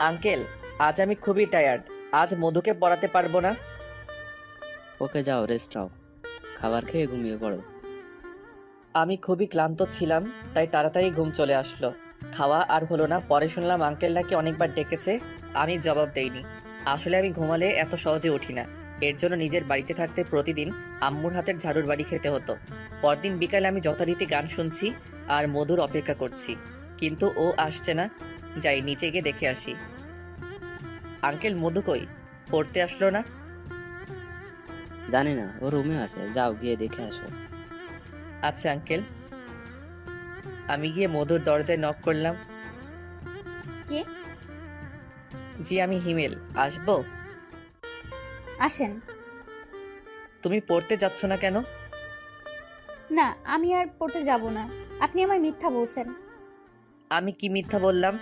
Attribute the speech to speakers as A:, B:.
A: Uncle, আজ আমি খুবই টায়ার্ড। আজ মধুকে পড়াতে পারবো না।
B: ওকে যাও, রেস্ট নাও, খাবার খেয়ে ঘুমিয়ে পড়ো।
A: আমি খুবই ক্লান্ত ছিলাম, তাই তাড়াতাড়ি ঘুম চলে আসলো। খাওয়া আর হলো না। পরে শুনলাম আঙ্কেল নাকি অনেকবার ডেকেছে। আমি জবাব দেইনি। আসলে আমি ঘুমালে এত সহজে উঠি না। এর জন্য নিজের বাড়িতে থাকতে প্রতিদিন আম্মুর হাতের ঝাড়ুর বাড়ি খেতে হতো। পরদিন বিকালে আমি যথারীতি গান শুনছি আর মধুর অপেক্ষা করছি, কিন্তু ও আসছে না। যাই নিচে গিয়ে দেখে আসি। আঙ্কেল, মধু কই? পড়তে আসলো না।
B: জানি না, ও রুমে আছে, যাও গিয়ে দেখে আসো।
A: আচ্ছা আঙ্কেল। আমি গিয়ে মধুর দরজায় নক করলাম।
C: কে?
A: জি, আমি হিমেল। আসবো?
C: আসেন।
A: তুমি পড়তে যাচ্ছ না কেন?
C: না, আমি আর পড়তে যাব না। আপনি আমায় মিথ্যা বলছেন।
A: আমি কি মিথ্যা বললাম?